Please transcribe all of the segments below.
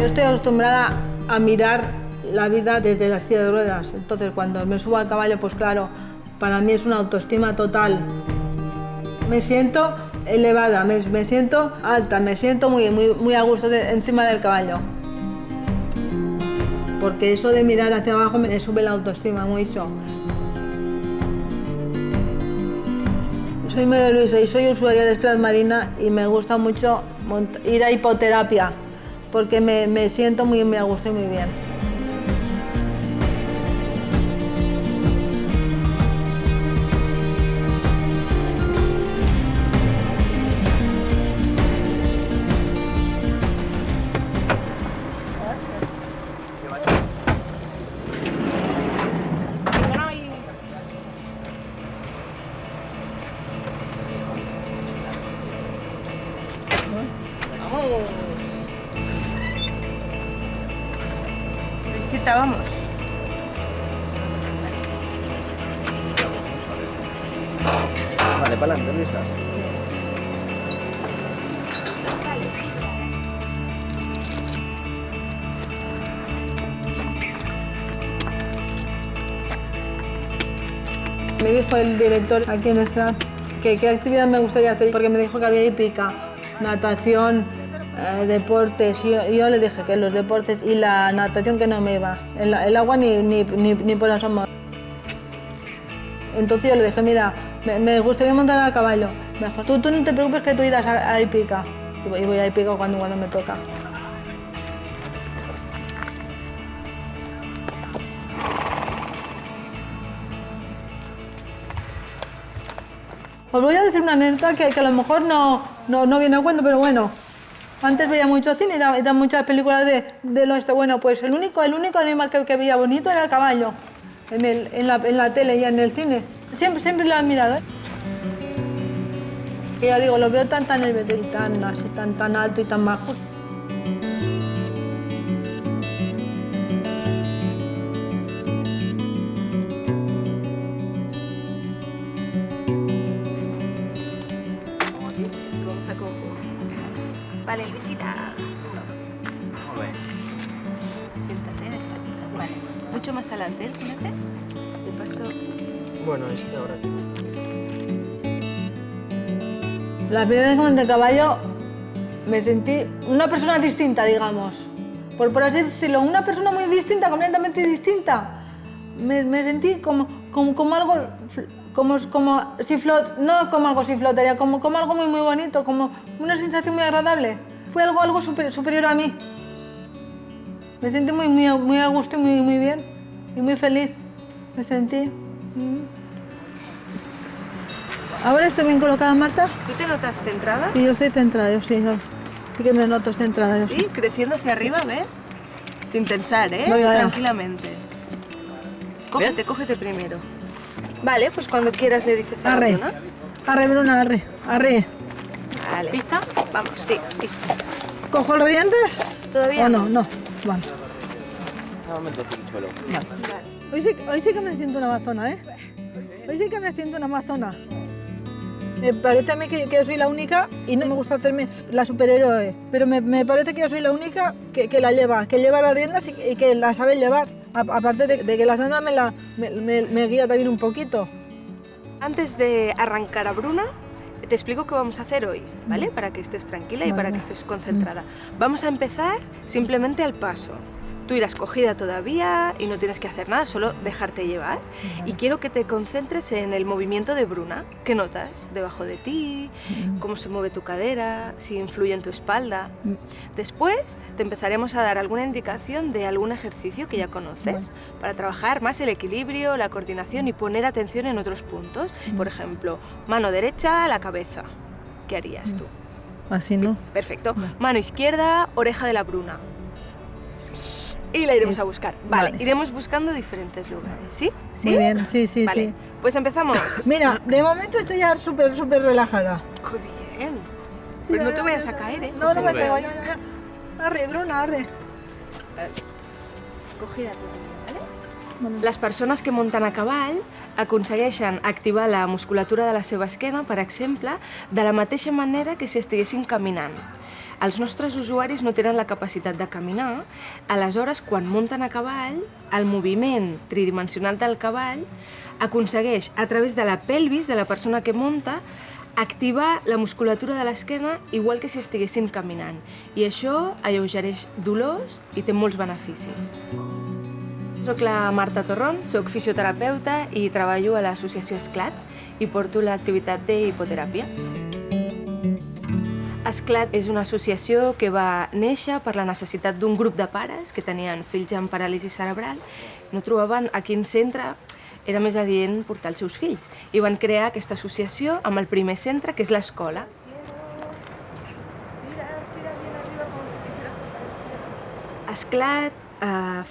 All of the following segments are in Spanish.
Yo estoy acostumbrada a mirar la vida desde la silla de ruedas, entonces cuando me subo al caballo, pues claro, para mí es una autoestima total. Me siento elevada, me siento alta, me siento muy a gusto encima del caballo. Porque eso de mirar hacia abajo me sube la autoestima mucho. Soy María Luisa y soy usuaria de Scratch Marina y me gusta mucho ir a hipoterapia porque me siento muy a gusto y muy bien. Visita, vamos. Vale, para adelante, Luisa. Me dijo el director aquí en Scratch que qué actividad me gustaría hacer porque me dijo que había hípica, natación, deportes. Y yo le dije que los deportes y la natación que no me iba. El agua ni por asomo. Entonces yo le dije, mira, me gustaría montar a caballo. Me dijo, tú no te preocupes que tú irás a hípica. Y voy a hípica cuando me toca. Os voy a decir una anécdota que a lo mejor no viene a cuento, pero bueno. Antes veía mucho cine y da muchas películas del oeste. Bueno, pues el único animal que veía bonito era el caballo. En la tele y en el cine. Siempre lo he admirado, ¿eh? Y ya digo, lo veo tan nervioso y tan alto y tan bajo. Vale, Luisita. Molt bé. Siéntate despacito. Vale. Mucho más adelante, fíjate. De paso. Bueno, ahora aquí. La primera vez que monté a caballo me sentí una persona distinta, digamos. Por así decirlo, una persona muy distinta, completamente distinta. Me sentí como algo, no como algo si flotaría, como algo muy bonito, como una sensación muy agradable. Fue algo superior a mí. Me sentí muy a gusto y muy bien y muy feliz. Me sentí. ¿Ahora estoy bien colocada, Marta? ¿Tú te notas centrada? Sí, yo estoy centrada, yo sí que me noto centrada. Yo Sí, creciendo hacia arriba, ¿ves? Sin tensar, ¿eh? No, ya. Tranquilamente. Cógete primero. Vale, pues cuando quieras le dices algo, Arre, ¿no? arre, Bruna, arre. Vale. ¿Lista? Vamos, sí, lista. ¿Cojo el riendas? ¿Todavía ¿O no? No, vale. Un momento, Chuelo. Hoy sí que me siento una amazona, ¿eh? Hoy sí que me siento una amazona. Me parece a mí que yo soy la única, y no me gusta hacerme la superhéroe, pero me parece que yo soy la única que la lleva, que lleva las riendas y que la sabe llevar. Aparte de que la Sandra me guía también un poquito. Antes de arrancar a Bruna, te explico qué vamos a hacer hoy, ¿vale? Para que estés tranquila y para que estés concentrada. Vamos a empezar simplemente al paso. Tú irás cogida todavía y no tienes que hacer nada, solo dejarte llevar. Y quiero que te concentres en el movimiento de Bruna. ¿Qué notas debajo de ti? ¿Cómo se mueve tu cadera? ¿Si influye en tu espalda? Después te empezaremos a dar alguna indicación de algún ejercicio que ya conoces para trabajar más el equilibrio, la coordinación y poner atención en otros puntos. Por ejemplo, mano derecha a la cabeza. ¿Qué harías tú? Así, ¿no? Perfecto. Mano izquierda, oreja de la Bruna. Y la iremos a buscar. Vale, iremos buscando diferentes lugares, ¿sí? ¿Sí? Muy bien, sí. Vale, pues empezamos. Mira, de momento estoy ya súper relajada. ¡Qué bien! Pero no te vayas a caer, ¿eh? No me caigo, ya. Arre, Bruna, arre. Cogida ¿vale? Les persones que munten a cavall aconsegueixen activar la musculatura de la seva esquena, per exemple, de la mateixa manera que si estiguessin caminant. Els nostres usuaris no tenen la capacitat de caminar, aleshores, quan munten a cavall, el moviment tridimensional del cavall aconsegueix, a través de la pelvis de la persona que munta, activar la musculatura de l'esquena igual que si estiguessin caminant. I això alleugereix dolors i té molts beneficis. Soc la Marta Torrón, soc fisioterapeuta i treballo a l'associació Esclat i porto l'activitat d'hipoteràpia. Esclat és una associació que va néixer per la necessitat d'un grup de pares que tenien fills amb paràlisi cerebral. No trobaven a quin centre era més adient portar els seus fills i van crear aquesta associació amb el primer centre, que és l'escola. Esclat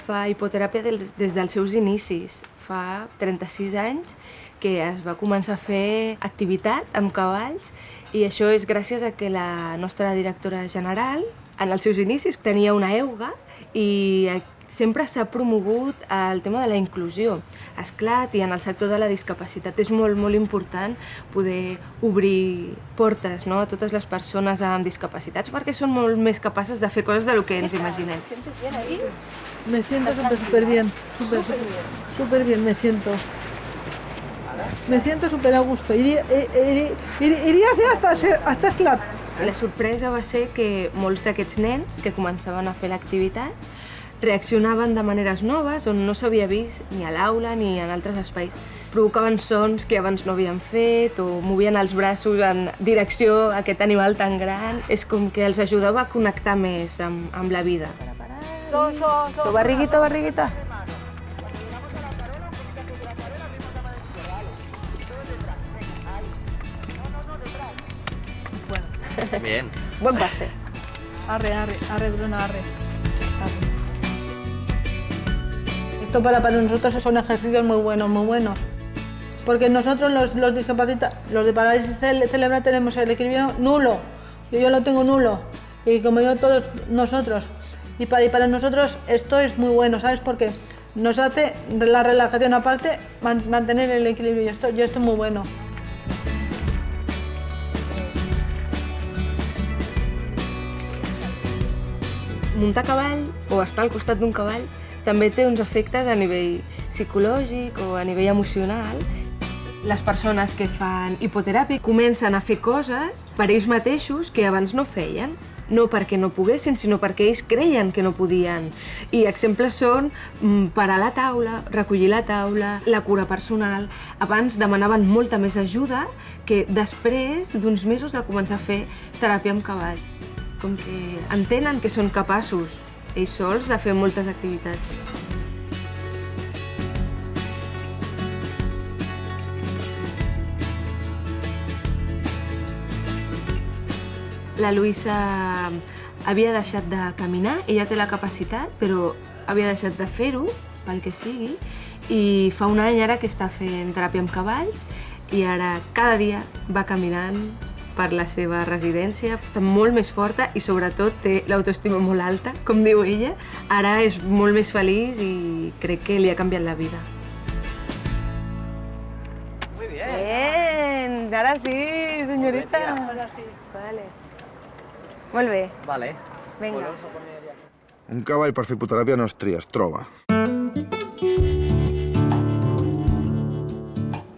fa hipoteràpia des dels seus inicis. Fa 36 anys que es va començar a fer activitat amb cavalls i això és gràcies a que la nostra directora general, en els seus inicis, tenia una euga i sempre s'ha promogut el tema de la inclusió. Esclat, i en el sector de la discapacitat és molt, molt important poder obrir portes, no?, a totes les persones amb discapacitats perquè són molt més capaces de fer coses del que ens imaginem. ¿Te sientes bien ahí? Me siento súper bien, súper bien me siento. Me siento súper a gusto. Iría hasta Esclat. La sorpresa va ser que molts d'aquests nens que començaven a fer l'activitat reaccionaven de maneres noves on no s'havia vist ni a l'aula ni en altres espais. Provocaven sons que abans no havien fet o movien els braços en direcció a aquest animal tan gran. És com que els ajudava a connectar més amb la vida. Barriguita, barriguita. Bien. Buen pase. Arre, Bruna, arre. Esto para nosotros son ejercicios muy buenos. Porque nosotros los discapacitados, los de parálisis cerebral tenemos el equilibrio nulo. Yo lo tengo nulo. Y como yo todos nosotros. Y para nosotros esto es muy bueno, ¿sabes? Porque nos hace la relajación aparte, mantener el equilibrio. Esto es muy bueno. Muntar a cavall o estar al costat d'un cavall també té uns efectes a nivell psicològic o a nivell emocional. Les persones que fan hipoteràpia comencen a fer coses per ells mateixos que abans no feien. No perquè no poguessin, sinó perquè ells creien que no podien. I exemples són parar la taula, recollir la taula, la cura personal. Abans demanaven molta més ajuda que després d'uns mesos de començar a fer teràpia amb cavall. Com que entenen que són capaços ells sols de fer moltes activitats. La Luisa havia deixat de caminar, ella té la capacitat, però havia deixat de fer-ho, pel que sigui, i fa un any ara que està fent teràpia amb cavalls i ara cada dia va caminant per la seva residència, està molt més forta i sobretot té l'autoestima molt alta, com diu ella. Ara és molt més feliç i crec que li ha canviat la vida. Muy bien. Bien, ara sí, senyorita. Ahora sí. Vale. Molt bé, Vale. vinga. Un cavall per fer hipoteràpia no es tria, es troba.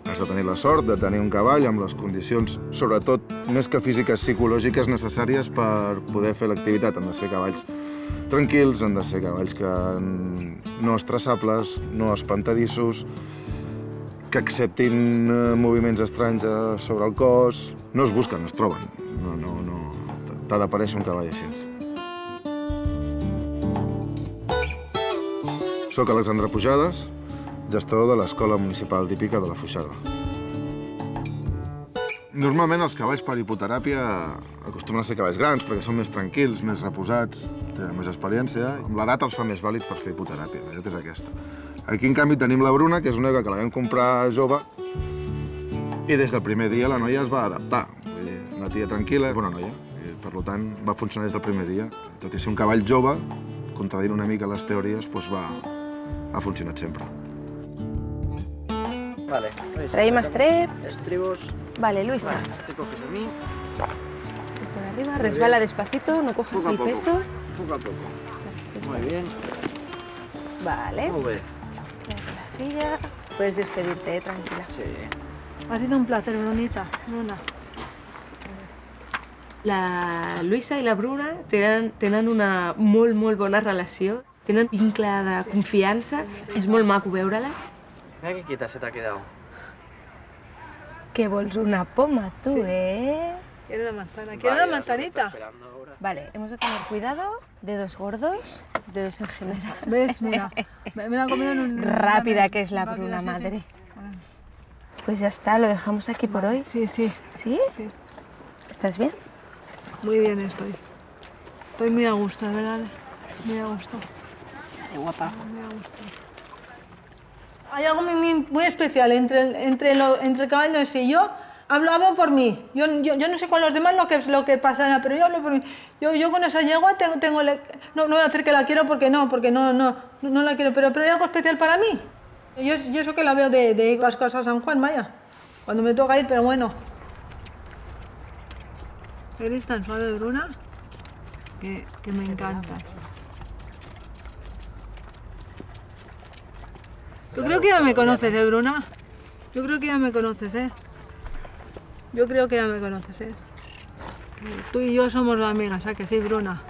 Has de tenir la sort de tenir un cavall amb les condicions, sobretot més que físiques, psicològiques necessàries per poder fer l'activitat. Han de ser cavalls tranquils, han de ser cavalls que no estressables, no espantadissos, que acceptin moviments estranys sobre el cos. No es busquen, es troben. No. T'ha d'aparèixer un cavall així. Soc Alexandre Pujades, gestor de l'Escola Municipal d'Hípica de la Foixarda. Normalment els cavalls per hipoteràpia acostumen a ser cavalls grans perquè són més tranquils, més reposats, tenen més experiència. Amb l'edat els fa més vàlids per fer hipoteràpia, l'edat és aquesta. Aquí, en canvi, tenim la Bruna, que és una que la vam comprar jove i des del primer dia la noia es va adaptar. Vull dir, una tia tranquil·la, bona noia, i per tant va funcionar des del primer dia. Tot i ser un cavall jove, contradint una mica les teories, doncs ha funcionat sempre. Vale. Traiem estreps. Estribos. Vale, Luisa. Te coges a mí. arriba, resbala despacito, no cojas Poco a el poco. peso. Poco a poco. Muy bien. Vale, Muy bien. trae la silla. Puedes despedirte, tranquila. Sí. Ha sido un placer, Brunita. Bruna. La Luisa i la Bruna tenen una molt bona relació, tenen vincle de confiança, és molt maco veure-les. Mira qué quieta se te ha quedado. Que vols una poma, tu, Sí. Quiero una manzana. Quiero una manzanita. Esperando ahora. Vale, hemos de tener cuidado, dedos gordos, dedos en general. ¿Ves? Mira. Me la he comido en un... Rápida que es la Rápida, Bruna, sí, madre. Sí. Pues ya está, lo dejamos aquí por hoy. Sí, sí, ¿Sí? sí. ¿Estás bien? Muy bien estoy. Estoy muy a gusto, de verdad. Muy a gusto. Qué guapa. Muy a gusto. Hay algo muy especial entre el caballo ese y yo. Hablo por mí. Yo no sé con los demás lo que pasará, pero yo hablo por mí. Yo con esa yegua no voy a decir que la quiero porque no la quiero, pero hay algo especial para mí. Yo eso que la veo de Pascuas a San Juan, vaya. Cuando me toca ir, pero bueno. Eres tan suave, Bruna, que me encantas. Yo creo que ya me conoces, Bruna? Yo creo que ya me conoces, Yo creo que ya me conoces, Tú y yo somos amigas, ¿a que sí, Bruna?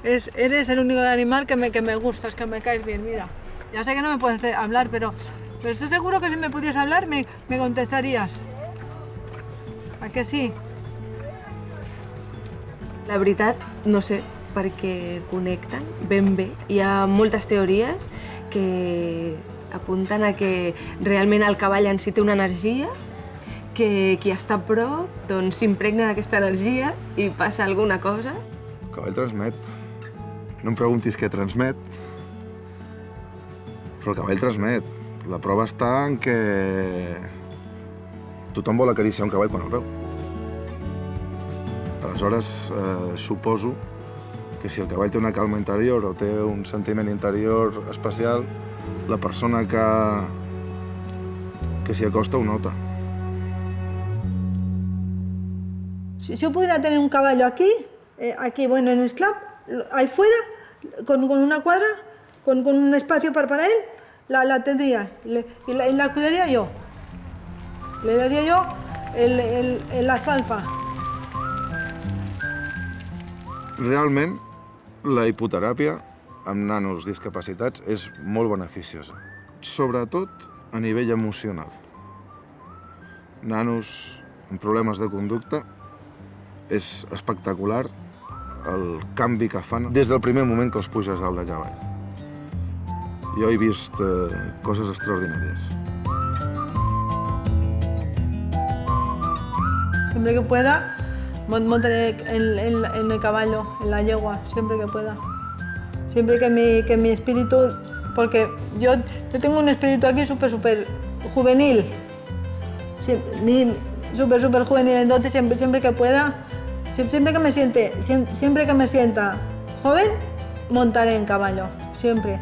Eres el único animal que me gustas, que me caes bien, mira. Ya sé que no me puedes hablar, pero estoy seguro que si me pudieras hablar me contestarías. ¿A que sí? La veritat, no sé per què connecten ben bé. Hi ha moltes teories que apunten a que realment el cavall en si té una energia, que qui està a prop doncs s'impregna d'aquesta energia i passa alguna cosa. El cavall transmet. No em preguntis què transmet, però el cavall transmet. La prova està en que tothom vol acariciar un cavall quan el veu. Aleshores, suposo que si el cavall té una calma interior o té un sentiment interior especial, la persona que s'hi acosta ho nota. Si yo pudiera tener un caballo aquí, bueno, en el club, ahí fuera, con una cuadra, con un espacio para él, la tendría y la cuidaría yo. Le daría yo la alfalfa. Realment, la hipoteràpia amb nanos discapacitats és molt beneficiosa, sobretot a nivell emocional. Nanos amb problemes de conducta, és espectacular el canvi que fan des del primer moment que els puges dalt de cavall. Jo he vist coses extraordinàries. Siempre que pueda, montaré en el caballo, en la yegua, siempre que pueda. Siempre que mi espíritu, porque yo tengo un espíritu aquí súper juvenil, súper juvenil, entonces siempre que pueda, siempre que me sienta joven, montaré en caballo, siempre.